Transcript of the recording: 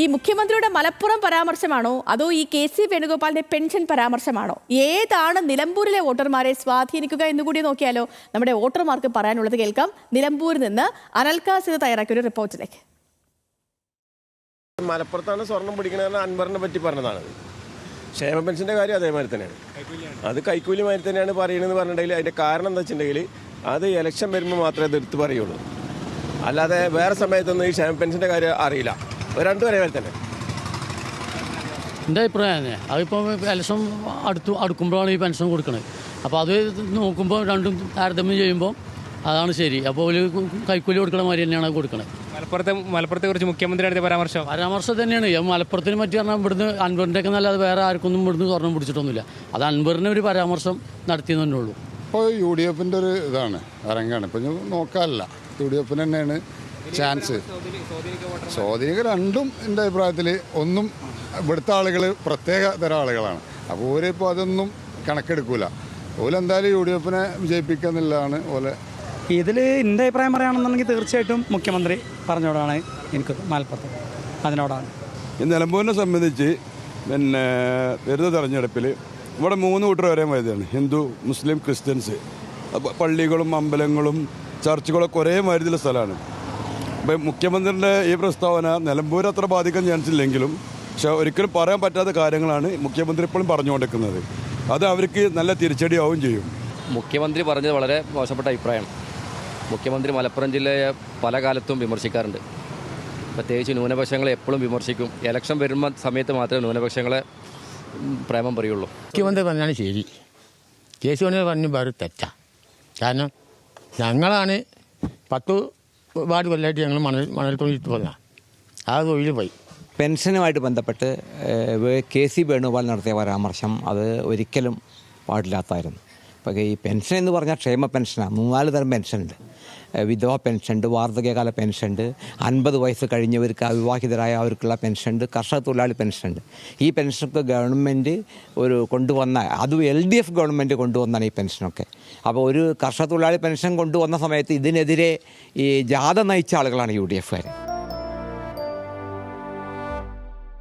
ഈ മുഖ്യമന്ത്രിയുടെ മലപ്പുറം പരാമർശമാണോ അതോ ഈ KC വേണുഗോപാലിന്റെ പെൻഷൻ പരാമർശമാണോ? ഏതാണ് നിലമ്പൂരിലെ വോട്ടർമാരെ സ്വാധീനിക്കുക എന്നുകൂടി നോക്കിയാലോ? നമ്മുടെ വോട്ടർമാർക്ക് പറയാനുള്ളത് കേൾക്കാം. നിലമ്പൂരിൽ നിന്ന് അനൽകാസിത് തയ്യാറാക്കിയ ഒരു റിപ്പോർട്ടിലേക്ക്. മലപ്പുറത്താണ് സ്വർണം പിടിക്കണമെന്ന് അൻവറിനെ പറ്റി പറഞ്ഞതാണ്. ക്ഷേമ പെൻഷൻ്റെ കാര്യം അതേമാതിരി തന്നെയാണ്. അത് കൈക്കൂലി മാതിരി തന്നെയാണ് പറയണമെന്ന് പറഞ്ഞിട്ടുണ്ടെങ്കിൽ അതിൻ്റെ കാരണം എന്താ വെച്ചിട്ടുണ്ടെങ്കിൽ അത് ഇലക്ഷൻ വരുമ്പോൾ മാത്രമേ അത് എടുത്ത് പറയുള്ളൂ. അല്ലാതെ വേറെ സമയത്തൊന്നും ഈ ക്ഷേമ പെൻഷൻ്റെ കാര്യം അറിയില്ല. രണ്ടുപേരെ തന്നെ എൻ്റെ അഭിപ്രായം തന്നെ. അതിപ്പോൾ ഇലക്ഷൻ അടുക്കുമ്പോഴാണ് ഈ പെൻഷൻ കൊടുക്കുന്നത്. അപ്പോൾ അത് നോക്കുമ്പോൾ രണ്ടും താരതമ്യം ചെയ്യുമ്പോൾ അതാണ് ശരി. അപ്പോൾ ഒരു കൈക്കൂലി കൊടുക്കണ മാതിരി തന്നെയാണ് കൊടുക്കുന്നത്. മലപ്പുറത്തെ കുറിച്ച് മുഖ്യമന്ത്രി നടത്തിയ പരാമർശം തന്നെയാണ്. മലപ്പുറത്തിന് പറ്റി പറഞ്ഞാൽ ഇവിടുന്ന് അൻവറിൻ്റെ ഒക്കെ നല്ലത് വേറെ ആർക്കൊന്നും ഇവിടുന്ന് സ്വർണ്ണം പിടിച്ചിട്ടൊന്നുമില്ല. അത് അൻവറിനെ ഒരു പരാമർശം നടത്തിയെന്ന് തന്നെ ഉള്ളൂ. ഇപ്പോൾ UDF ഒരു ഇതാണ് ഇറങ്ങാണ്. ഇപ്പോൾ നോക്കാനല്ല, UDF തന്നെയാണ് ചാൻസ്. സ്വാധീനിക്കുക രണ്ടും എൻ്റെ അഭിപ്രായത്തിൽ ഒന്നും ഇവിടുത്തെ ആളുകൾ പ്രത്യേക തരം ആളുകളാണ്. അപ്പോൾ ഓരിപ്പോൾ അതൊന്നും കണക്കെടുക്കൂല. ഓലെന്തായാലും UDF വിജയിപ്പിക്കുക എന്നുള്ളതാണ് ഓലെ. ഇതിൽ എൻ്റെ അഭിപ്രായം പറയുകയാണെന്നുണ്ടെങ്കിൽ തീർച്ചയായിട്ടും മുഖ്യമന്ത്രി പറഞ്ഞോടാണ് എനിക്ക് മലപ്പുറത്ത് അതിനോടാണ്. നിലമ്പൂരിനെ സംബന്ധിച്ച് വരുന്ന തെരഞ്ഞെടുപ്പിൽ ഇവിടെ 3 കൂട്ടർ ഒരേ മാതിരിയാണ്. ഹിന്ദു, മുസ്ലിം, ക്രിസ്ത്യൻസ്. പള്ളികളും അമ്പലങ്ങളും ചർച്ചുകളൊക്കെ ഒരേ മാതിരിയുള്ള സ്ഥലമാണ്. അപ്പം മുഖ്യമന്ത്രിയുടെ ഈ പ്രസ്താവന നിലമ്പൂർ അത്ര ബാധിക്കാൻ ചാൻസ് ഇല്ലെങ്കിലും പക്ഷെ ഒരിക്കലും പറയാൻ പറ്റാത്ത കാര്യങ്ങളാണ് മുഖ്യമന്ത്രി ഇപ്പോഴും പറഞ്ഞുകൊണ്ടിരിക്കുന്നത്. അത് അവർക്ക് നല്ല തിരിച്ചടിയാവുകയും ചെയ്യും. മുഖ്യമന്ത്രി പറഞ്ഞത് വളരെ മോശപ്പെട്ട അഭിപ്രായമാണ്. മുഖ്യമന്ത്രി മലപ്പുറം ജില്ലയെ പല കാലത്തും വിമർശിക്കാറുണ്ട്. പ്രത്യേകിച്ച് ന്യൂനപക്ഷങ്ങളെ എപ്പോഴും വിമർശിക്കും. ഇലക്ഷൻ വരുന്ന സമയത്ത് മാത്രമേ ന്യൂനപക്ഷങ്ങളെ പ്രേമം പറയുള്ളൂ. മുഖ്യമന്ത്രി പറഞ്ഞാണ് ശരി, കേശവനെ പറഞ്ഞു വേറെ തെറ്റാ. കാരണം ഞങ്ങളാണ് 10 വാർഡ് കൊല്ലമായിട്ട് ഞങ്ങൾ മണൽ തൊഴിലിട്ട് പോകാം. ആ തൊഴിൽ പോയി. പെൻഷനുമായിട്ട് ബന്ധപ്പെട്ട് KC വേണുഗോപാൽ നടത്തിയ പരാമർശം അത് ഒരിക്കലും പാടില്ലാത്തായിരുന്നു. ഇപ്പോൾ ഈ പെൻഷൻ എന്ന് പറഞ്ഞാൽ ക്ഷേമ പെൻഷനാണ്. 4 തരം പെൻഷനുണ്ട്. വിധവ പെൻഷനുണ്ട്, വാർദ്ധക്യകാല പെൻഷനുണ്ട്, 50 വയസ്സ് കഴിഞ്ഞവർക്ക് അവിവാഹിതരായ അവർക്കുള്ള പെൻഷനുണ്ട്, കർഷക തൊഴിലാളി പെൻഷനുണ്ട്. ഈ പെൻഷനൊക്കെ ഗവൺമെൻറ് കൊണ്ടുവന്ന, അതും LDF ഗവൺമെൻറ് കൊണ്ടുവന്നാണ് ഈ പെൻഷനൊക്കെ. അപ്പോൾ ഒരു കർഷക തൊഴിലാളി പെൻഷൻ കൊണ്ടുവന്ന സമയത്ത് ഇതിനെതിരെ ഈ ജാഥ നയിച്ച ആളുകളാണ് UDF കാർ.